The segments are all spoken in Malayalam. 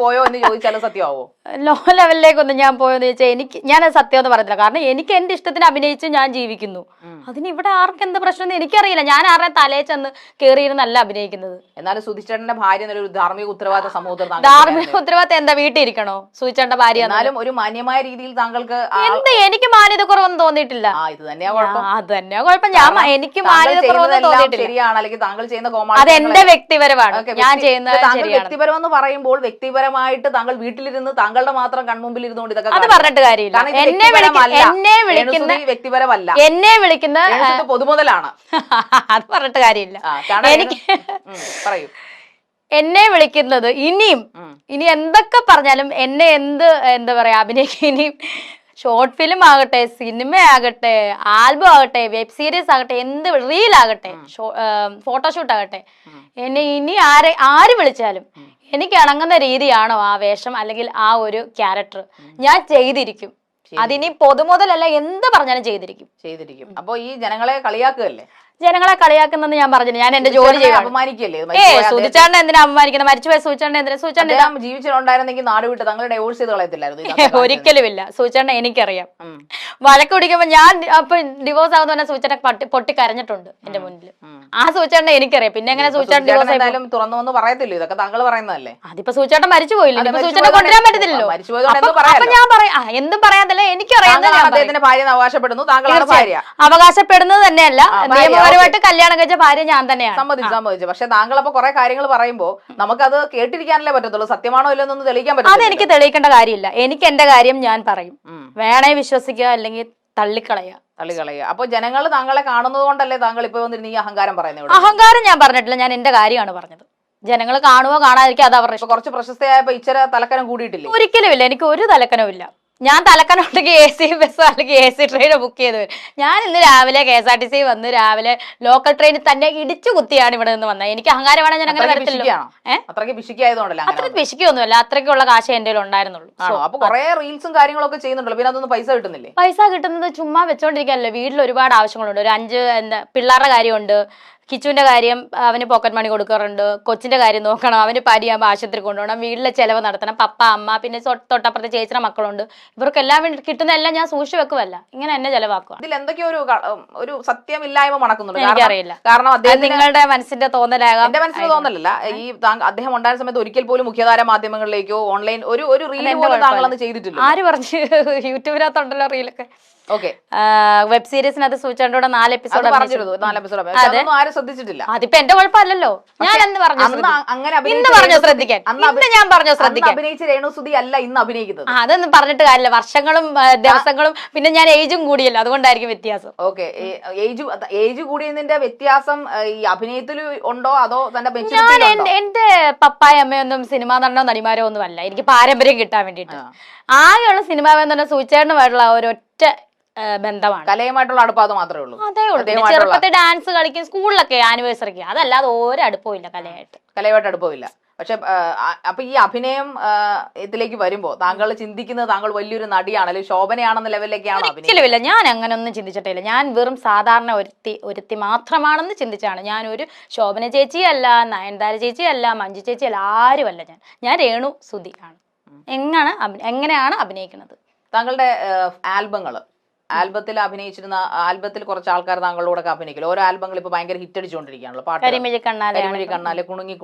പോയോ എന്ന് ചോദിച്ചാലും സത്യമാവോ? ലോ ലെവലിലേക്കൊന്നും ഞാൻ പോയെന്ന് ചോദിച്ചാൽ ഞാനത് സത്യം എന്ന് പറയത്തില്ല. കാരണം എനിക്ക് എന്റെ ഇഷ്ടത്തിന് അഭിനയിച്ച് ഞാൻ ജീവിക്കുന്നു. അതിന് ഇവിടെ ആർക്ക് എന്ത് പ്രശ്നം എനിക്കറിയില്ല. ഞാൻ ആരുടെ തലയിൽ ചെന്ന് കയറിയിരുന്നല്ല അഭിനയിക്കുന്നത്. എന്നാലും സുധിച്ചേട്ടന്റെ ഭാര്യ എന്നൊരു ധാർമ്മിക ഉത്തരവാദിത്ത സമൂഹത്തിൽ ധാർമ്മിക ഉത്തരവാദിത്തം എന്താ വീട്ടിൽ ഇരിക്കണോ? സുധിച്ചേട്ടന്റെ ഭാര്യ എന്നാലും ഒരു മാന്യമായ രീതിയിൽ താങ്കൾക്ക് എന്താ എനിക്ക് മാന്യത കുറവൊന്നും തോന്നിയിട്ടില്ല. ഇത് തന്നെയാ കുഴപ്പം. അത് തന്നെയാ കുഴപ്പം. എനിക്ക് മാന്യത കുറവൊന്നും തോന്നിയിട്ടില്ല. ശരിയാണ്, അല്ലെങ്കിൽ താങ്കൾ ചെയ്യുന്ന അത് എന്റെ വ്യക്തിപരമാണ്. ഞാൻ ചെയ്യുന്നത് വ്യക്തിപരം എന്ന് പറയുമ്പോൾ വ്യക്തിപരമായിട്ട് താങ്കൾ വീട്ടിലിരുന്ന് താങ്കളുടെ മാത്രം കൺമുമ്പിൽ ഇരുന്നുകൊണ്ട് ഇതൊക്കെ അത് പറഞ്ഞിട്ട് കാര്യമില്ല. എന്നെ വിളിക്കുന്ന വ്യക്തിപരമല്ല, എന്നെ വിളിക്കുന്ന പൊതുമുതലാണ്. അത് പറഞ്ഞിട്ട് കാര്യമില്ല. എനിക്ക് പറയൂ. എന്നെ വിളിക്കുന്നത് ഇനി എന്തൊക്കെ പറഞ്ഞാലും എന്നെ എന്താ പറയാ അഭിനയിക്കും. ഇനിയും ഷോർട്ട് ഫിലിം ആകട്ടെ, സിനിമ ആകട്ടെ, ആൽബം ആകട്ടെ, വെബ് സീരീസ് ആകട്ടെ, എന്ത് റീൽ ആകട്ടെ, ഫോട്ടോഷൂട്ട് ആകട്ടെ, എന്നെ ഇനി ആര് വിളിച്ചാലും എനിക്ക് ഇണങ്ങുന്ന രീതിയാണോ ആ വേഷം അല്ലെങ്കിൽ ആ ഒരു ക്യാരക്ടർ ഞാൻ ചെയ്തിരിക്കും. അതിനി പൊതുമുതലല്ല, എന്ത് പറഞ്ഞാലും ചെയ്തിരിക്കും. അപ്പൊ ഈ ജനങ്ങളെ കളിയാക്കുകയല്ലേ? ജനങ്ങളെ കളിയാക്കുന്നെന്ന് ഞാൻ പറഞ്ഞില്ല. ഞാൻ എന്റെ ജോലി ചെയ്യാം. അപമാനിക്കല്ലേ? സുധിച്ചേട്ടനെ എന്തിനാ അപമാനിക്കുന്നത്? മരിച്ചുപോയ സുധിച്ചേട്ടനെ എന്തിനാ? സുധിച്ചേട്ടൻ ജീവിച്ചിട്ടുണ്ടായിരുന്നെങ്കിൽ നാട് വിട്ട് താങ്കൾ ഡൈവോഴ്സ് ചെയ്ത് കളയത്തില്ലായിരുന്നു? ഒരിക്കലുമില്ല. സുധിച്ചേട്ടനെ എനിക്കറിയാം. വഴക്ക് പിടിക്കുമ്പോ ഞാൻ അപ്പൊ ഡിവോഴ്സ് ആകുന്ന പറഞ്ഞാൽ സുധിച്ചേട്ടൻ പൊട്ടി കരഞ്ഞിട്ടുണ്ട് എന്റെ മുന്നിൽ. ആ സുധിച്ചേട്ടനെ എനിക്കറിയാം. പിന്നെ എങ്ങനെ സുധിച്ചേട്ടൻ ഡിവോഴ്സ് എന്തായാലും തുറന്നു പറയത്തില്ല? ഇതൊക്കെ താങ്കൾ പറയുന്നതല്ലേ? അതിപ്പോ സുധിച്ചേട്ടൻ മരിച്ചു പോയില്ല. സുധിച്ചേട്ടനെ കൊണ്ടുവരാൻ പറ്റത്തില്ലല്ലോ. അപ്പൊ ഞാൻ പറയാം, എന്തും പറയാതല്ല, എനിക്കറിയാം. അദ്ദേഹത്തിന്റെ ഭാര്യ അവകാശപ്പെടുന്നു, താങ്കളാണ് ഭാര്യ. അവകാശപ്പെടുന്നത് തന്നെയല്ല, നിയമപരമായിട്ട് കല്യാണം കഴിച്ച ഭാര്യ ഞാൻ തന്നെയാണ്. സമ്മതിച്ചു. പക്ഷെ താങ്കൾ അപ്പൊ കുറെ കാര്യങ്ങൾ പറയുമ്പോ നമുക്കത് കേട്ടിരിക്കാനല്ലേ പറ്റത്തുള്ളൂ. സത്യമാണോ ഇല്ലെന്നൊന്ന് തെളിയിക്കാൻ പറ്റും. അതെനിക്ക് തെളിയിക്കേണ്ട കാര്യമില്ല. എനിക്ക് എന്റെ കാര്യം ഞാൻ പറയും. വേണേ വിശ്വസിക്കുക, അല്ലെങ്കിൽ തള്ളിക്കളയുക. അപ്പൊ ജനങ്ങൾ താങ്കളെ കാണുന്നത് കൊണ്ടല്ലേ താങ്കൾ ഇപ്പൊ വന്നിരുന്ന ഈ അഹങ്കാരം പറയുന്നത്? അഹങ്കാരം ഞാൻ പറഞ്ഞിട്ടില്ല. ഞാൻ എന്റെ കാര്യമാണ് പറഞ്ഞത്. ജനങ്ങൾ കാണുവോ കാണാതിരിക്കുക, അത് അവരുടെ. കുറച്ച് പ്രശസ്തയായപ്പോ ഇച്ചിരി തലക്കനം കൂടിയിട്ടില്ല? ഒരിക്കലും ഇല്ല. എനിക്ക് ഒരു തലക്കനവും ഇല്ല. ഞാൻ തലക്കനുണ്ടെങ്കിൽ AC ബസ് അല്ലെങ്കിൽ AC ട്രെയിൻ ബുക്ക് ചെയ്ത് വരും. ഞാൻ ഇന്ന് രാവിലെ KSRTC വന്ന് രാവിലെ ലോക്കൽ ട്രെയിനിൽ തന്നെ ഇടിച്ചു കുത്തിയാണ് ഇവിടെ നിന്ന് വന്നത്. എനിക്ക് അഹങ്കാരമാണ്. ഞാൻ അങ്ങനെ വരത്തില്ല. അത്രയ്ക്ക് പിശിക്കായതുകൊണ്ടല്ല. അത്രയ്ക്ക് പിശിക്കൊന്നുമല്ല. അത്രയ്ക്കുള്ള കാശ് എന്റെ ഉണ്ടായിരുന്നുള്ളൂ. അപ്പൊ കുറെ റീൽസും കാര്യങ്ങളൊക്കെ ചെയ്യുന്നുണ്ടല്ലോ, പിന്നെ അതൊന്നും പൈസ കിട്ടുന്നില്ലേ? പൈസ കിട്ടുന്നത് ചുമ്മാ വെച്ചോണ്ടിരിക്കാനല്ലേ. വീട്ടിൽ ഒരുപാട് ആവശ്യങ്ങളുണ്ട്. ഒരു 5 പിള്ളേരുടെ കാര്യമുണ്ട്. കിച്ചുവിന്റെ കാര്യം, അവന് പോക്കറ്റ് മണി കൊടുക്കാറുണ്ട്. കൊച്ചിന്റെ കാര്യം നോക്കണം, അവന് പനിയാകുമ്പോൾ ആശുപത്രി കൊണ്ടുപോകണം, വീട്ടിലെ ചെലവ് നടത്തണം, പപ്പ അമ്മ, പിന്നെ തൊട്ടപ്പുറത്തെ ചേച്ചിയുടെ മക്കളുണ്ട്. ഇവർക്കെല്ലാം വേണ്ടി കിട്ടുന്ന എല്ലാം ഞാൻ സൂക്ഷിച്ചു വെക്കുമല്ല. ഇങ്ങനെ എന്നെ ചെലവാക്കുക. ഇതിൽ എന്തൊക്കെയോ ഒരു സത്യമില്ലായ്മ മണക്കുന്നുണ്ട്. എനിക്കറിയില്ല. കാരണം അദ്ദേഹം നിങ്ങളുടെ മനസ്സിന്റെ തോന്നലാകാം. എന്റെ മനസ്സിന്റെ തോന്നലല്ല. ഈ അദ്ദേഹം ഉണ്ടായ സമയത്ത് ഒരിക്കൽ പോലും മുഖ്യധാര മാധ്യമങ്ങളിലേക്കോ ഓൺലൈൻ ഒരു റീൽ പോലും താങ്കളൊന്നും ചെയ്തിട്ടില്ല. ആര് പറഞ്ഞു? യൂട്യൂബിനകത്തുണ്ടല്ലോ റീലൊക്കെ. വെബ് സീരീസിനകത്ത് സൂചിച്ചോണ്ട് 4 എപ്പിസോഡ് ആരും ശ്രദ്ധിച്ചിട്ടില്ല. അതിപ്പോ എന്റെ കുഴപ്പമല്ലല്ലോ. ഞാൻ എന്ന് പറഞ്ഞു ശ്രദ്ധിക്കാൻ. ഞാൻ പറഞ്ഞു ശ്രദ്ധിക്കാൻ. അഭിനയിച്ച രേണുസുതി അല്ല ഇന്ന് അഭിനയിക്കുന്നത്. അതൊന്നും പറഞ്ഞിട്ട് കാര്യമില്ല. വർഷങ്ങളും ദിവസങ്ങളും പിന്നെ ഞാൻ ഏജും കൂടിയല്ലോ, അതുകൊണ്ടായിരിക്കും വ്യത്യാസം. ഓക്കെ, ഏജ് കൂടിയതിന്റെ വ്യത്യാസം ഈ അഭിനയത്തിൽ ഉണ്ടോ അതോ തന്റെ ഞാൻ എന്റെ പപ്പായ അമ്മയൊന്നും സിനിമാ നടനോ നടിമാരോ ഒന്നും അല്ല. എനിക്ക് പാരമ്പര്യം കിട്ടാൻ വേണ്ടിയിട്ട് ആകെയുള്ള സിനിമ ബന്ധം സൂചിച്ചേട്ടനുമായിട്ടുള്ള ഒരൊറ്റ ബന്ധമാണ്. കലയുമായിട്ടുള്ള അടുപ്പം അത് മാത്രമേ ഉള്ളൂ. അതേ ഉള്ളൂ. ചെറുപ്പത്തിൽ ഡാൻസ് കളിക്കും, സ്കൂളിലൊക്കെ ആനിവേഴ്സറിക്ക്, അതല്ലാതെ ഒരടുപ്പമില്ല. കലയായിട്ട് അടുപ്പമില്ല. പക്ഷെ അപ്പൊ ഈ അഭിനയം ഇതിലേക്ക് വരുമ്പോ താങ്കൾ ചിന്തിക്കുന്നത് താങ്കൾ വലിയൊരു നടിയാണ്, അല്ലെങ്കിൽ ശോഭനയാണെന്ന ലെവലിലേക്കാണ്? ഒരിക്കലുമില്ല. ഞാൻ അങ്ങനെ ഒന്നും ചിന്തിച്ചിട്ടില്ല. ഞാൻ വെറും സാധാരണ ഒരുത്തി മാത്രമാണെന്ന് ചിന്തിച്ചാണ്. ഞാൻ ഒരു ശോഭന ചേച്ചിയല്ല, നയൻതാര ചേച്ചിയല്ല, മഞ്ജു ചേച്ചിയല്ല, ആരുമല്ല. ഞാൻ രേണു സുധി ആണ്. എങ്ങനെയാണ് അഭിനയിക്കുന്നത്? താങ്കളുടെ ആൽബത്തിൽ അഭിനയിച്ചിരുന്ന ആൽബത്തിൽ കുറച്ച് ആൾക്കാർ താങ്കളോട് അഭിനയിക്കില്ല. ഓരോ ആൽബങ്ങൾ ഇപ്പൊ ഭയങ്കര ഹിറ്റ് അടിച്ചുകൊണ്ടിരിക്കുകയാണല്ലോ. കരിമിഴി കണ്ണാലെ, കുണുങ്ങി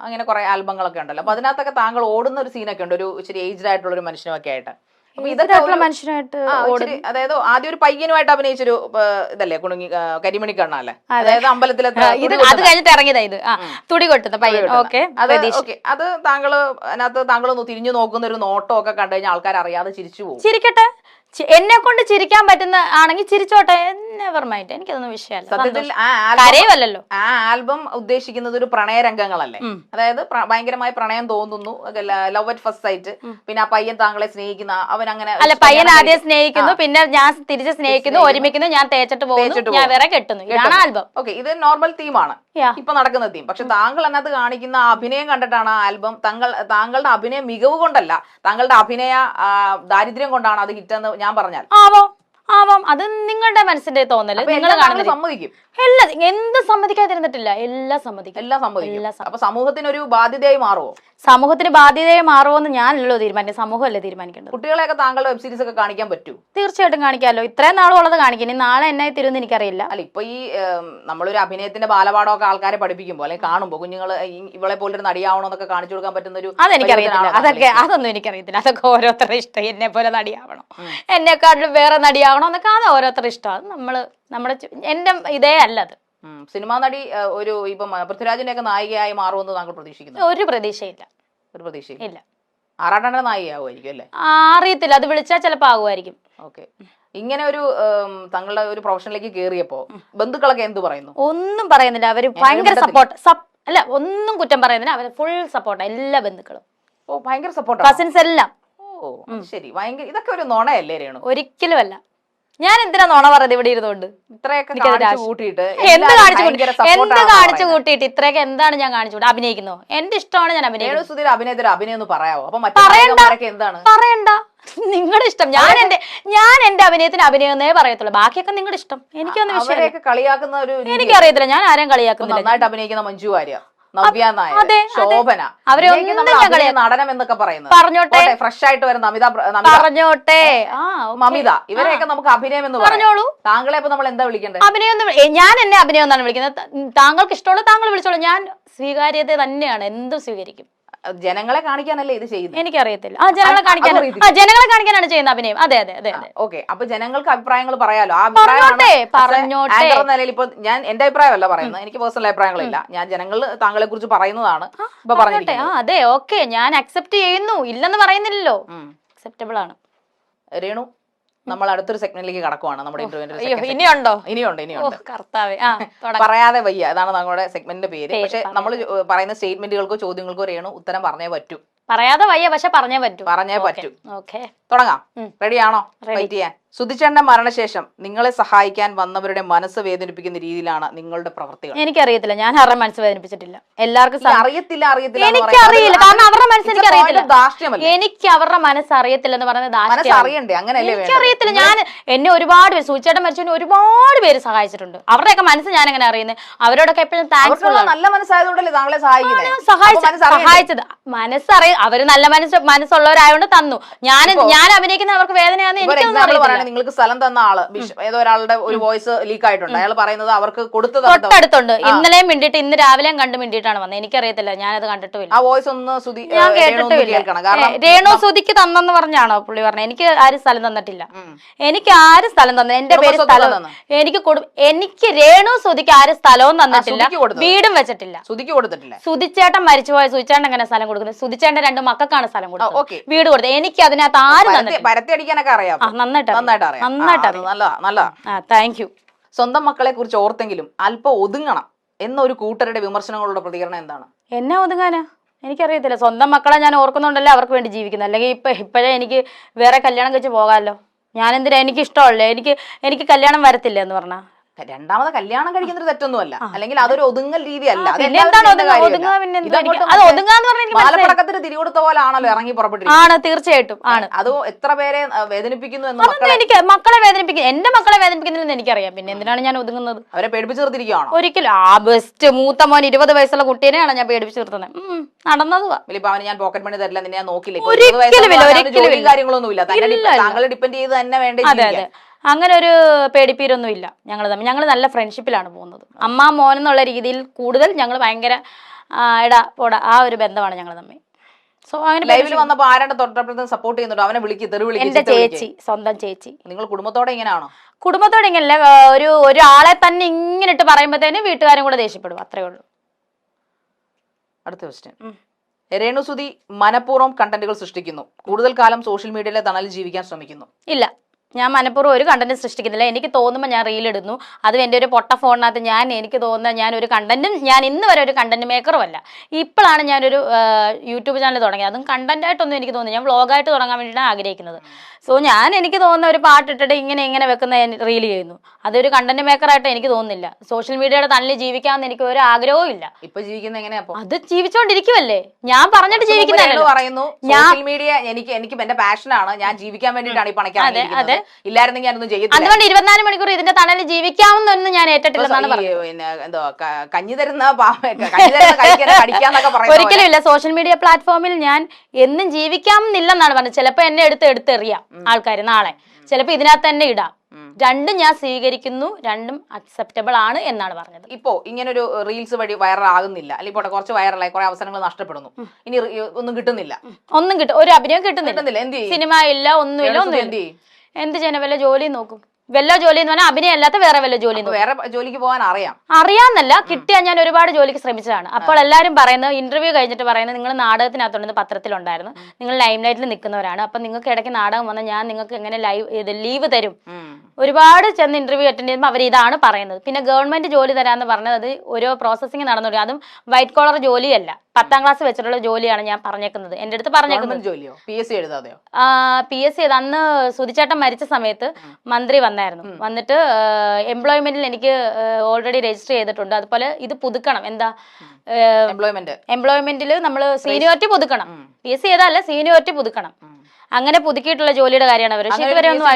അങ്ങനെ കുറെ ആൽബങ്ങളൊക്കെ ഉണ്ടല്ലോ. അപ്പൊ അതിനകത്തൊക്കെ താങ്കൾ ഓടുന്ന ഒരു സീനൊക്കെ ഉണ്ട്, ഒരു ഇച്ചിരി ഏജ്ഡ് ആയിട്ടുള്ള ഒരു മനുഷ്യനൊക്കെ ആയിട്ട്. അതായത് ആദ്യം ഒരു പയ്യനുമായിട്ട് അഭിനയിച്ചൊരു ഇതല്ലേ കരിമണി കണ്ണാലെ, അതായത് അമ്പലത്തിലെ അത് കഴിഞ്ഞിട്ട് ഇറങ്ങിയതാ ഇത് തുടി കൊട്ടുന്ന പയ്യൻ. അത് താങ്കളൊന്ന് തിരിഞ്ഞു നോക്കുന്ന ഒരു നോട്ടം ഒക്കെ കണ്ടു കഴിഞ്ഞാൽ ആൾക്കാർ അറിയാതെ ചിരിച്ചു പോകും. ചിരിക്കട്ടെ, എന്നെ കൊണ്ട് ചിരിക്കാൻ പറ്റുന്ന ആണെങ്കിൽ ചിരിച്ചോട്ടെ, നെവർ മൈൻഡ്. എനിക്കതൊന്നും വിഷയമല്ല. സത്യത്തിൽ കരയുമല്ലോ. ആ ആൽബം ഉദ്ദേശിക്കുന്നത് ഒരു പ്രണയരംഗങ്ങളല്ലേ? അതായത് ഭയങ്കരമായി പ്രണയം തോന്നുന്നു, ലവ് അറ്റ് ഫസ്റ്റ് സൈറ്റ്, പിന്നെ ആ പയ്യൻ താങ്കളെ സ്നേഹിക്കുന്ന, അവൻ അങ്ങനെ അല്ല, പയ്യൻ ആദ്യം സ്നേഹിക്കുന്നു, പിന്നെ ഞാൻ തിരിച്ച് സ്നേഹിക്കുന്നു, ഒരുമിക്കുന്നു, ഞാൻ തേച്ചിട്ട് പോകുന്നു, ഞാൻ വേറെ കെട്ടുന്നു. ഇതാണ് ആൽബം. ഓക്കെ, ഇത് നോർമൽ തീമാണ് ഇപ്പൊ നടക്കുന്ന തീം. പക്ഷെ താങ്കൾ അതിനകത്ത് കാണിക്കുന്ന അഭിനയം കണ്ടിട്ടാണ് ആ ആൽബം, താങ്കളുടെ അഭിനയ മികവ് കൊണ്ടല്ല, താങ്കളുടെ അഭിനയ ദാരിദ്ര്യം കൊണ്ടാണ് അത് ഹിറ്റ് എന്ന് ഞാൻ പറഞ്ഞാൽ ആവോ? ആവാം, അത് നിങ്ങളുടെ മനസ്സിന്റെ തോന്നല്, നിങ്ങൾ കാണുന്നത്. സമ്മതിക്കും എല്ലാം എന്ത് സമ്മതിക്കാതിരുന്നിട്ടില്ല, എല്ലാം സമ്മതിക്കും. എല്ലാം സമ്മതിക്കും. അപ്പൊ സമൂഹത്തിനൊരു ബാധ്യതയായി മാറുമോ? സമൂഹത്തിന് ബാധ്യതയെ മാറുമോന്ന് ഞാനല്ലോ തീരുമാനിക്കും, സമൂഹമല്ലേ തീരുമാനിക്കേണ്ടത്. കുട്ടികളെയൊക്കെ താങ്കളുടെ വെബ് സീരീസ് ഒക്കെ കാണിക്കാൻ പറ്റൂ? തീർച്ചയായിട്ടും കാണിക്കാമല്ലോ. ഇത്രയും നാളും ഉള്ളത് കാണിക്കും. ഇനി നാളെ എന്നായി തരുമെന്ന് എനിക്കറിയില്ല. അല്ല, ഇപ്പൊ ഈ നമ്മളൊരു അഭിനയത്തിന്റെ ബാലപാഠമൊക്കെ ആൾക്കാരെ പഠിപ്പിക്കുമ്പോൾ അല്ലെങ്കിൽ കാണുമ്പോൾ കുഞ്ഞുങ്ങൾ ഇവളെ പോലൊരു നടിയാവണോ എന്നൊക്കെ കാണിച്ചു കൊടുക്കാൻ പറ്റുന്ന ഒരു അതെനിക്കറിയത്തില്ല. അതൊന്നും എനിക്കറിയത്തില്ല. അതൊക്കെ ഓരോരുത്തരുടെ ഇഷ്ടം. എന്നെ പോലെ നടിയാവണം, എന്നെക്കാട്ടിലും വേറെ നടിയാവണം എന്നൊക്കെ അത് ഓരോരുത്തരുടെ ഇഷ്ടം. അത് നമ്മുടെ എന്റെ ഇതേ അല്ലത്. സിനിമാ നടി ഒരു ഇപ്പം പൃഥ്വിരാജിന്റെ ഒക്കെ നായികയായി മാറുമെന്ന് താങ്കൾ പ്രതീക്ഷിക്കുന്നു? ഒരു പ്രതീക്ഷയില്ല. ഒരു പ്രതീക്ഷയില്ല. ആറാട്ടന്റെ നായികയാവുമായിരിക്കും അല്ലേ? അറിയത്തില്ല, അത് വിളിച്ചാൽ ചിലപ്പോൾ ആകുമായിരിക്കും. ഓക്കെ. ഇങ്ങനെ ഒരു താങ്കളുടെ ഒരു പ്രൊഫഷനിലേക്ക് കയറിയപ്പോ ബന്ധുക്കളൊക്കെ എന്ത് പറയുന്നു? ഒന്നും പറയുന്നില്ല. അവര് ഭയങ്കര സപ്പോർട്ട്. അല്ല, ഒന്നും കുറ്റം പറയുന്നില്ല. അവര് ഫുൾ സപ്പോർട്ടാ, എല്ലാ ബന്ധുക്കളും. ഓ, ഭയങ്കര സപ്പോർട്ട്. കസിൻസ് എല്ലാം. ഓ ശരി. ഭയങ്കര ഇതൊക്കെ ഒരു നുണയല്ലേ രേണു? ഒരിക്കലും അല്ല. ഞാൻ എന്തിനാ നുണ പറയുന്നത് ഇവിടെ ഇരുന്നുകൊണ്ട്? ഇത്രയൊക്കെ എന്ത് കാണിച്ചു കൂട്ടിയിട്ട് ഇത്രയൊക്കെ എന്താണ് ഞാൻ കാണിച്ചു കൂട്ടി? അഭിനയിക്കുന്നോ? എന്റെ ഇഷ്ടമാണ് ഞാൻ അഭിനയിക്കുന്നത്. അഭിനയം ഒന്ന് പറയാമോ? അപ്പൊ എന്താണ് പറയണ്ട, നിങ്ങളുടെ ഇഷ്ടം. ഞാൻ എന്റെ അഭിനയത്തിന് അഭിനയെന്നേ പറയത്തുള്ളൂ. ബാക്കിയൊക്കെ നിങ്ങളുടെ ഇഷ്ടം. എനിക്കൊന്നും കളിയാക്കുന്ന ഒരു എനിക്കറിയത്തില്ല. ഞാൻ ആരെയും കളിയാക്കുന്നില്ല. നന്നായിട്ട് അഭിനയിക്കുന്ന മഞ്ജു വാര്യർ, നവ്യ നായർ, ശോഭന, നടനം എന്നൊക്കെ പറയുന്നത് പറഞ്ഞോട്ടെ. ഫ്രഷ് ആയിട്ട് വരുന്ന പറഞ്ഞോട്ടെ, മമിത, ഇവരെയൊക്കെ നമുക്ക് അഭിനയം എന്ന് പറഞ്ഞോളൂ. താങ്കളെ അപ്പൊ നമ്മൾ എന്താ വിളിക്കേണ്ടത്? അഭിനയം. ഞാൻ എന്നെ അഭിനയം എന്നാണ് വിളിക്കുന്നത്. താങ്കൾക്ക് ഇഷ്ടമുള്ള താങ്കൾ വിളിച്ചോളൂ. ഞാൻ സ്വീകാര്യത തന്നെയാണ്, എന്തും സ്വീകരിക്കും. ജനങ്ങളെ കാണിക്കാനല്ലേ ഇത് ചെയ്യുന്നത്? എനിക്കറിയത്തില്ല. ജനങ്ങളെ കാണിക്കാനാണ് ചെയ്യുന്ന അഭിനയം. അതെ അതെ അതെ അതെ. ഓക്കെ. അപ്പൊ ജനങ്ങൾക്ക് അഭിപ്രായങ്ങൾ പറയാലോ. പറഞ്ഞോട്ടെ. നിലയിൽ ഇപ്പൊ ഞാൻ എന്റെ അഭിപ്രായമല്ല പറയുന്നത്, എനിക്ക് പേഴ്സണൽ അഭിപ്രായങ്ങളില്ല. ഞാൻ ജനങ്ങൾ താങ്കളെ കുറിച്ച് പറയുന്നതാണ് ഇപ്പൊ പറഞ്ഞോട്ടെ. അതെ, ഓക്കെ, ഞാൻ അക്സെപ്റ്റ് ചെയ്യുന്നു, ഇല്ലെന്ന് പറയുന്നില്ലല്ലോ. അക്സെപ്റ്റബിൾ ആണ്. രേണു, നമ്മൾ അടുത്തൊരു സെഗ്മെന്റിലേക്ക് കടക്കുവാണ്. നമ്മുടെ ഇനിയുണ്ട്. പറയാതെ വയ്യ, അതാണ് നമ്മുടെ സെഗ്മെന്റിന്റെ പേര്. പക്ഷെ നമ്മൾ പറയുന്ന സ്റ്റേറ്റ്മെന്റുകൾക്കോ ചോദ്യങ്ങൾക്കോ രേണു ഉത്തരം പറഞ്ഞേ പറ്റൂ. പറയാതെ വയ്യ, പക്ഷെ പറഞ്ഞേ പറ്റൂ. ഓക്കെ, തുടങ്ങാം. റെഡിയാണോ ഫൈറ്റ് ചെയ്യാൻ? സുധിച്ചേട്ടന്റെ മരണശേഷം നിങ്ങളെ സഹായിക്കാൻ വന്നവരുടെ മനസ്സ് വേദനിപ്പിക്കുന്ന രീതിയിലാണ് നിങ്ങളുടെ പ്രവൃത്തികൾ. എനിക്കറിയത്തില്ല, ഞാൻ അവരുടെ മനസ്സ് വേദനിപ്പിച്ചിട്ടില്ല. എല്ലാവർക്കും അറിയത്തില്ല. എനിക്കറിയില്ല, കാരണം അവരുടെ മനസ്സ് എനിക്കറിയത്തില്ല. എനിക്ക് അവരുടെ മനസ്സ് അറിയത്തില്ലെന്ന് പറയുന്നത് അറിയണ്ടേ? അങ്ങനെയല്ലേ? എനിക്കറിയത്തില്ല. ഞാൻ എന്നെ ഒരുപാട് പേര്, സൂചിച്ചേട്ടൻ മരിച്ചവന് ഒരുപാട് പേര് സഹായിച്ചിട്ടുണ്ട്. അവരുടെയൊക്കെ മനസ്സ് ഞാൻ എങ്ങനെ അറിയുന്നത്? അവരോടൊക്കെ എപ്പോഴും താങ്ക്സ്. നല്ല മനസ്സായതുകൊണ്ടല്ലേ താങ്കളെ സഹായിച്ചത്. മനസ്സറിയ അവര് നല്ല മനസ്സുള്ളവരായോണ്ട് തന്നു. ഞാൻ അഭിനയിക്കുന്ന അവർക്ക് വേദനയാന്ന് എനിക്ക്. നിങ്ങൾക്ക് സ്ഥലം തന്ന ആള് ഏതോ ഒരാളുടെ ഒരു വോയിസ് ലീക്ക് ആയിട്ടുണ്ട്. അയാൾ പറയുന്നത് അവർക്ക് തൊട്ടടുത്തുണ്ട്. ഇന്നലെയും മിണ്ടിട്ട് ഇന്ന് രാവിലെയും കണ്ടു മിണ്ടിയിട്ടാണ് വന്നത്. എനിക്കറിയത്തില്ല, ഞാനത് കണ്ടിട്ടുമില്ല. ആ വോയിസ് ഒന്ന് ഞാൻ കേട്ടിട്ടില്ല. രേണു സുധിക്ക് തന്നെന്ന് പറഞ്ഞാണോ പുള്ളി പറഞ്ഞത്? എനിക്ക് ആരും സ്ഥലം തന്നിട്ടില്ല. എനിക്ക് ആരും സ്ഥലം തന്നെ, എന്റെ പേര് സ്ഥലം എനിക്ക് രേണു സുധിക്ക് ആരും സ്ഥലവും തന്നിട്ടില്ല, വീടും വെച്ചിട്ടില്ല. സുധിച്ചേട്ടൻ മരിച്ചുപോയ സുധിച്ചേട്ടൻ എങ്ങനെ സ്ഥലം കൊടുക്കുന്നത്? സുധിച്ചേട്ടൻ 2 മക്കൾക്കാണ് സ്ഥലം കൊടുത്തത്, വീട് കൊടുത്തത്. എനിക്ക് അതിനകത്ത് ആരും സ്വന്തം മക്കളെ കുറിച്ച് ഓർത്തെങ്കിലും അല്പം ഒതുങ്ങണം എന്നൊരു കൂട്ടരുടെ വിമർശനങ്ങളുടെ പ്രതികരണം എന്താണ്? എന്നാ ഒതുങ്ങാനാ? എനിക്കറിയത്തില്ല. സ്വന്തം മക്കളെ ഞാൻ ഓർക്കുന്നുണ്ടല്ലോ, അവർക്ക് വേണ്ടി ജീവിക്കുന്നത്. അല്ലെങ്കിൽ ഇപ്പോഴേ എനിക്ക് വേറെ കല്യാണം കഴിച്ച് പോകാമല്ലോ. ഞാനെന്തിനാ? എനിക്ക് ഇഷ്ടമല്ലേ, എനിക്ക് കല്യാണം വരത്തില്ല എന്ന് പറഞ്ഞാ. രണ്ടാമത് കല്യാണം കഴിക്കുന്നത് തെറ്റൊന്നുമല്ല, അല്ലെങ്കിൽ അതൊരു ഒതുങ്ങൽ രീതിയല്ല. മാലപ്പടക്കത്തിന് തിരികൊടുത്ത പോലാണല്ലോ ഇറങ്ങി പുറപ്പെട്ടിരിക്കുന്നത്. തീർച്ചയായിട്ടും ആണ്. അത് എത്ര പേരെ വേദനിപ്പിക്കുന്നു എന്ന് എനിക്ക് മക്കളെ വേദനിപ്പിക്കും, എന്റെ മക്കളെ വേദനിപ്പിക്കുന്നില്ലെന്ന് എനിക്കറിയാം. പിന്നെ എന്തിനാണ് ഞാൻ ഒതുങ്ങുന്നത്? അവരെ പേടിപ്പിച്ചു നിർത്തിയിരിക്കുകയാണോ? ഒരിക്കലും. ബെസ്റ്റ് മൂത്ത മോൻ 20 വയസ്സുള്ള കുട്ടീനെയാണ് ഞാൻ പേടിപ്പിച്ചു നിർത്തുന്നത്. നടന്നതുവാ. അവന് ഞാൻ പോക്കറ്റ് മണി തരില്ല, നിന്നെ ഞാൻ നോക്കില്ല, കാര്യങ്ങളൊന്നുമില്ല. താങ്കളെ ഡിപ്പെൻഡ് ചെയ്ത് തന്നെ വേണ്ടേ? അതെ അതെ. അങ്ങനെ ഒരു പേടിപ്പീരൊന്നും ഇല്ല ഞങ്ങൾ തമ്മിൽ. ഞങ്ങൾ നല്ല ഫ്രണ്ട്ഷിപ്പിലാണ് പോകുന്നത്. അമ്മ മോൻ എന്നുള്ള രീതിയിൽ കൂടുതൽ ഞങ്ങൾ ഭയങ്കര ആ ഒരു ബന്ധമാണ് ഞങ്ങൾ തമ്മിൽ. സോ അങ്ങനെ ലൈവിൽ വന്നപ്പോൾ ആരാണ്ട് തൊട്ടപ്പുറത്ത് സപ്പോർട്ട് ചെയ്യുന്നുണ്ടോ? അവനെ വിളിക്കും. എന്റെ ചേച്ചി, സ്വന്തം ചേച്ചി. നിങ്ങൾ കുടുംബത്തോടെ ഇങ്ങനെയാണോ? കുടുംബത്തോടെ ഇങ്ങനല്ല, ഒരാളെ തന്നെ ഇങ്ങനെ ഇട്ട് പറയുമ്പോഴത്തേന് വീട്ടുകാരും കൂടെ ദേഷ്യപ്പെടും, അത്രേ ഉള്ളൂ. അടുത്ത ക്വസ്റ്റ്യൻ. രേണുസുതി മനഃപൂർവ്വം കണ്ടന്റുകൾ സൃഷ്ടിക്കുന്നു, കൂടുതൽ കാലം സോഷ്യൽ മീഡിയയിലെ തണലിൽ ജീവിക്കാൻ ശ്രമിക്കുന്നു. ഇല്ല, ഞാൻ മനഃപൂർവ്വം ഒരു കണ്ടന്റ് സൃഷ്ടിക്കുന്നില്ല. എനിക്ക് തോന്നുമ്പോൾ ഞാൻ റീലിടുന്നു. അതും എൻ്റെ ഒരു പൊട്ട ഫോണിനകത്ത് എനിക്ക് തോന്നുന്ന ഞാനൊരു കണ്ടന്റും, ഞാൻ ഇന്ന് വരെ ഒരു കണ്ടന്റ് മേക്കറും അല്ല. ഇപ്പോഴാണ് ഞാനൊരു യൂട്യൂബ് ചാനൽ തുടങ്ങിയത്. അതും കണ്ടന്റായിട്ടൊന്നും എനിക്ക് തോന്നുന്നു, ഞാൻ വ്ളോഗായിട്ട് തുടങ്ങാൻ വേണ്ടിയിട്ടാണ് ആഗ്രഹിക്കുന്നത്. സോ എനിക്ക് തോന്നുന്ന ഒരു പാട്ടിട്ടിട്ട് ഇങ്ങനെ വെക്കുന്ന റീൽ ചെയ്യുന്നു. അതൊരു കണ്ടന്റ് മേക്കറായിട്ട് എനിക്ക് തോന്നുന്നില്ല. സോഷ്യൽ മീഡിയയുടെ തന്നിൽ ജീവിക്കാമെന്ന് എനിക്ക് ഒരു ആഗ്രഹവും ഇല്ല. ഇപ്പൊ ജീവിക്കുന്ന എങ്ങനെയാ? അത് ജീവിച്ചോണ്ടിരിക്കുവല്ലേ. ഞാൻ പറഞ്ഞിട്ട് ജീവിക്കുന്നല്ലോ. പറയുന്നു സോഷ്യൽ മീഡിയ എനിക്ക് എന്റെ പാഷനാണ്, ഞാൻ ജീവിക്കാൻ വേണ്ടിയിട്ടാണ് ഈ പണിക്കാൻ. ഇല്ലായിരുന്നെങ്കിൽ ഞാനൊന്നും ചെയ്യത്തില്ല. അതുകൊണ്ട് 24 മണിക്കൂർ ഇതിന്റെ തണലിൽ ജീവിക്കാമെന്നൊന്നും ഞാൻ ഏറ്റിട്ടില്ലെന്നാണ് പറഞ്ഞത്. പിന്നെ എന്തോ കഞ്ഞി തരുന്ന കടിക്കാന്നൊക്കെ പറയുന്നത് ഒരിക്കലും ഇല്ല. സോഷ്യൽ മീഡിയ പ്ലാറ്റ്ഫോമിൽ ഞാൻ എന്നും ജീവിക്കാമെന്നില്ലെന്നാണ് പറഞ്ഞത്. ചിലപ്പോ എന്നെ എടുത്തെറിയാം ആൾക്കാർ നാളെ, ചിലപ്പോ ഇതിനകത്ത് തന്നെ ഇടാം. രണ്ടും ഞാൻ സ്വീകരിക്കുന്നു, രണ്ടും അക്സെപ്റ്റബിൾ ആണ് എന്നാണ് പറഞ്ഞത്. ഇപ്പോ ഇങ്ങനൊരു റീൽസ് വഴി വൈറലാകുന്നില്ല, അല്ലെങ്കിൽ പോട്ടെ കുറച്ച് വൈറലായി കുറെ അവസരങ്ങൾ നഷ്ടപ്പെടുന്നു, ഇനി ഒന്നും കിട്ടുന്നില്ല, ഒരു അഭിനയം കിട്ടുന്നില്ല, സിനിമ ഇല്ല, ഒന്നുമില്ല. എന്ത് ചെയ്യാൻ? വല്ല ജോലി നോക്കും. വല്ല ജോലി എന്ന് പറഞ്ഞാൽ അഭിനയം അല്ലാത്ത വേറെ വല്ല ജോലി. വേറെ ജോലിക്ക് പോകാൻ അറിയാന്നല്ല, കിട്ടിയാൽ ഞാൻ ഒരുപാട് ജോലിക്ക് ശ്രമിച്ചതാണ്. അപ്പോൾ എല്ലാവരും പറയുന്നത്, ഇന്റർവ്യൂ കഴിഞ്ഞിട്ട് പറയുന്നത്, നിങ്ങൾ നാടകത്തിനകത്തുണ്ടെന്ന് പത്രത്തിലുണ്ടായിരുന്നു, നിങ്ങൾ ലൈം ലൈറ്റിൽ നിൽക്കുന്നവരാണ്, അപ്പൊ നിങ്ങൾക്ക് ഇടയ്ക്ക് നാടകം വന്നാൽ ഞാൻ നിങ്ങൾക്ക് എങ്ങനെ ലീവ് തരും. ഒരുപാട് ചെന്ന് ഇന്റർവ്യൂ അറ്റൻഡ് ചെയ്യുമ്പോൾ അവർ ഇതാണ് പറയുന്നത്. പിന്നെ ഗവൺമെന്റ് ജോലി തരാമെന്ന് പറഞ്ഞത് അത് ഓരോ പ്രോസസ്സിംഗ് നടന്നു, അതും വൈറ്റ് കോളർ ജോലിയല്ല, 10ാം ക്ലാസ് വെച്ചിട്ടുള്ള ജോലിയാണ് ഞാൻ പറഞ്ഞേക്കുന്നത്. എന്റെ അടുത്ത് പറഞ്ഞേക്കുന്നത് PSC അന്ന് സുധിച്ചേട്ടൻ മരിച്ച സമയത്ത് മന്ത്രി വന്നിട്ട് എംപ്ലോയ്മെന്റിൽ എനിക്ക് ഓൾറെഡി രജിസ്റ്റർ ചെയ്തിട്ടുണ്ട്, അതുപോലെ ഇത് പുതുക്കണം. എന്താ എംപ്ലോയ്മെന്റിൽ നമ്മൾ സീനിയോറിറ്റി പുതുക്കണം. PSC ചെയ്തല്ല, സീനിയോറിറ്റി പുതുക്കണം. അങ്ങനെ പുതുക്കിയിട്ടുള്ള ജോലിയുടെ കാര്യമാണ് അവർ. പക്ഷെ ഇതുവരെ ഒന്നും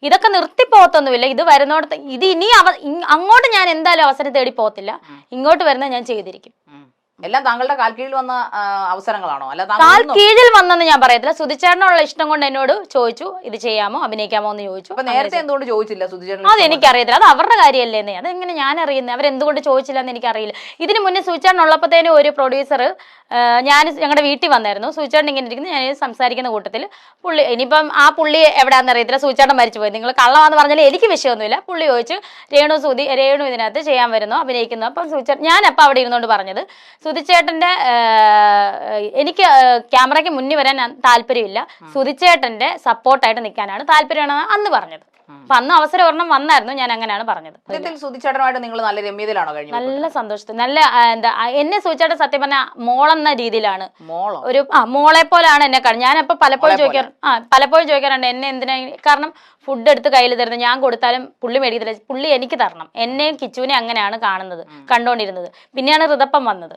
ഇതൊക്കെ നിർത്തി പോകത്തൊന്നുമില്ല. ഇത് വരുന്നോടത്ത് ഇത് ഇനി അങ്ങോട്ട് ഞാൻ എന്തായാലും അവസരം തേടി പോകത്തില്ല. ഇങ്ങോട്ട് വരുന്നത് ഞാൻ ചെയ്തിരിക്കും. എല്ലാം താങ്കളുടെ കാൽ കീഴിൽ വന്ന അവസരങ്ങളാണോ? അല്ല, കാൽ കീഴിൽ വന്നെന്ന് ഞാൻ പറയത്തില്ല. സുധിച്ചേട്ടനുള്ള ഇഷ്ടം കൊണ്ട് എന്നോട് ചോദിച്ചു, ഇത് ചെയ്യാമോ, അഭിനയിക്കാമോ എന്ന് ചോദിച്ചു. നേരത്തെ എന്തുകൊണ്ട് ചോദിച്ചില്ല സുധിച്ചേട്ടൻ? അത് എനിക്കറിയത്തില്ല, അത് അവരുടെ കാര്യമല്ലേന്നേ. അതെങ്ങനെ ഞാൻ അറിയുന്നത്? അവരെന്തുകൊണ്ട് ചോദിച്ചില്ല എന്ന് എനിക്കറിയില്ല. ഇതിന് മുന്നേ സുധിച്ചേട്ടൻ ഉള്ളപ്പോഴത്തേനും ഒരു പ്രൊഡ്യൂസർ ഞങ്ങളുടെ വീട്ടിൽ വന്നായിരുന്നു. സുധിച്ചേട്ടൻ ഇങ്ങനെ ഇരിക്കുന്നു, ഞാൻ സംസാരിക്കുന്ന കൂട്ടത്തിൽ പുള്ളി, ഇനിയിപ്പം ആ പുള്ളി എവിടെയാണെന്ന് അറിയത്തില്ല, സുധിച്ചേട്ടൻ മരിച്ചു പോയി, നിങ്ങൾ കള്ളമാന്ന് പറഞ്ഞാൽ എനിക്ക് വിഷയമൊന്നുമില്ല. പുള്ളി ചോദിച്ചു, രേണു ഇതിനകത്ത് ചെയ്യാൻ വരുന്നോ, അഭിനയിക്കുന്നു. അപ്പം സുധിച്ചേട്ടൻ, ഞാനപ്പം അവിടെ ഇരുന്നുകൊണ്ട് പറഞ്ഞത്, സുധിച്ചേട്ടന്റെ എനിക്ക് ക്യാമറയ്ക്ക് മുന്നിൽ വരാൻ താല്പര്യമില്ല, സുധിച്ചേട്ടന്റെ സപ്പോർട്ടായിട്ട് നിൽക്കാനാണ് താല്പര്യമാണെന്ന് അന്ന് പറഞ്ഞത്. അപ്പൊ അന്ന് അവസരം ഒരെണ്ണം വന്നായിരുന്നു, ഞാൻ അങ്ങനെയാണ് പറഞ്ഞത്. സുധിച്ചേട്ടനുമായിട്ട് നിങ്ങൾ നല്ല രമ്യതയിലാണോ കഴിഞ്ഞത്? നല്ല സന്തോഷത്തിൽ, നല്ല എന്താ, എന്നെ സുധിച്ചേട്ടൻ സത്യം പറഞ്ഞ മോളെന്ന രീതിയിലാണ്, ഒരു മോളെ പോലാണ് എന്നെ കാണും. ഞാനപ്പോ പലപ്പോഴും ചോദിക്കാറുണ്ട് എന്നെ എന്തിനാ, കാരണം ഫുഡ് എടുത്ത് കയ്യിൽ തരുന്നത് ഞാൻ കൊടുത്താലും പുള്ളി മേടിക്കത്തില്ല, പുള്ളി എനിക്ക് തരണം. എന്നെയും കിച്ചുവിനെ അങ്ങനെയാണ് കണ്ടോണ്ടിരുന്നത്. പിന്നെയാണ് ഋതപ്പം വന്നത്.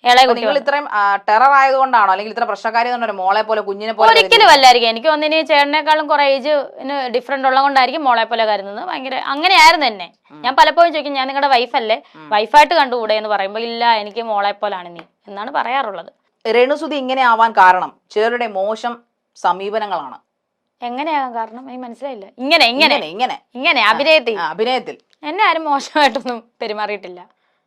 നിങ്ങൾ ഇത്രയും ടെറർ ആയതുകൊണ്ടാണോ, അല്ലെങ്കിൽ ഇത്ര പ്രശ്നക്കാരി മോളെ പോലെ കുഞ്ഞിനെ പോലെ? ഒരിക്കലും അല്ലായിരിക്കും. എനിക്ക് ഒന്നിന് ചേട്ടനേക്കാളും കുറെ ഏജ് ഡിഫറെന്റ് ഉള്ളതുകൊണ്ടായിരിക്കും മോളെ പോലെ കരുതുന്നത്. ഭയങ്കര അങ്ങനെയായിരുന്നു എന്നെ. ഞാൻ പലപ്പോഴും ചോദിക്കും, ഞാൻ നിങ്ങളുടെ വൈഫല്ലേ, വൈഫായിട്ട് കണ്ടുകൂടെ എന്ന് പറയുമ്പോൾ, ഇല്ല എനിക്ക് മോളെ പോലാണ് നീ എന്നാണ് പറയാറുള്ളത്. രേണുസുധി ഇങ്ങനെ ആവാൻ കാരണം ചിലരുടെ മോശം സമീപനങ്ങളാണ്. എങ്ങനെയാകാൻ കാരണം എനിക്ക് മനസ്സിലായില്ല. ഇങ്ങനെ അഭിനയത്തിൽ എന്നെ ആരും മോശമായിട്ടൊന്നും പെരുമാറിയിട്ടില്ല.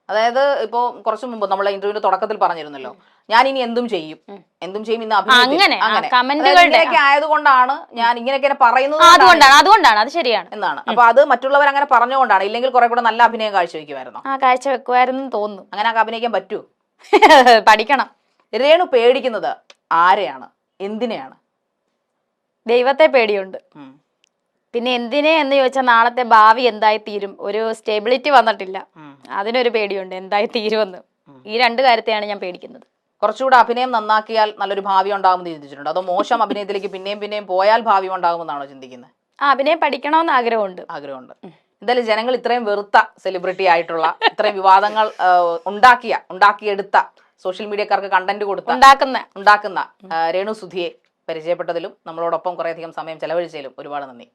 അതായത് ഇപ്പോ കുറച്ചു മുമ്പ് നമ്മളെ ഇന്റർവ്യൂവിന്റെ തുടക്കത്തിൽ പറഞ്ഞിരുന്നല്ലോ, ഞാൻ ഇനി എന്തും ചെയ്യും ഇന്ന് അങ്ങനെയൊക്കെ ആയതുകൊണ്ടാണ് ഞാൻ ഇങ്ങനെയൊക്കെ പറയുന്നത്, അതുകൊണ്ടാണ് അത് ശരിയാണ് എന്നാണ്. അപ്പൊ അത് മറ്റുള്ളവർ അങ്ങനെ പറഞ്ഞുകൊണ്ടാണ്, ഇല്ലെങ്കിൽ കുറെ കൂടെ നല്ല അഭിനയം കാഴ്ചവെക്കുമായിരുന്നു. കാഴ്ചവെക്കുമായിരുന്നു തോന്നുന്നു. അങ്ങനെ അഭിനയിക്കാൻ പറ്റൂ? പഠിക്കണം. രേണു പേടിക്കുന്നത് ആരെയാണ്, എന്തിനെയാണ്? ദൈവത്തെ പേടിയുണ്ട്. പിന്നെ എന്തിനെ എന്ന് ചോദിച്ചാൽ നാളത്തെ ഭാവി എന്തായി തീരും, ഒരു സ്റ്റെബിലിറ്റി വന്നിട്ടില്ല, അതിനൊരു പേടിയുണ്ട്, എന്തായി തീരുമെന്ന്. ഈ രണ്ട് കാര്യത്തെയാണ് ഞാൻ പേടിക്കുന്നത്. കുറച്ചുകൂടെ അഭിനയം നന്നാക്കിയാൽ നല്ലൊരു ഭാവി ഉണ്ടാകുമെന്ന് ചിന്തിച്ചിട്ടുണ്ട്, അതോ മോശം അഭിനയത്തിലേക്ക് പിന്നെയും പോയാൽ ഭാവി ഉണ്ടാകുമെന്നാണോ ചിന്തിക്കുന്നത്? അഭിനയം പഠിക്കണമെന്ന് ആഗ്രഹമുണ്ട്. എന്തായാലും ജനങ്ങൾ ഇത്രയും വെറുത്ത സെലിബ്രിറ്റി ആയിട്ടുള്ള, ഇത്രയും വിവാദങ്ങൾ ഉണ്ടാക്കിയെടുത്ത, സോഷ്യൽ മീഡിയക്കാർക്ക് കണ്ടന്റ് ഉണ്ടാക്കുന്ന രേണുസുധിയെ പരിചയപ്പെട്ടതിലും നമ്മളോടൊപ്പം കുറേയധികം സമയം ചെലവഴിച്ചതിലും ഒരുപാട് നന്ദി.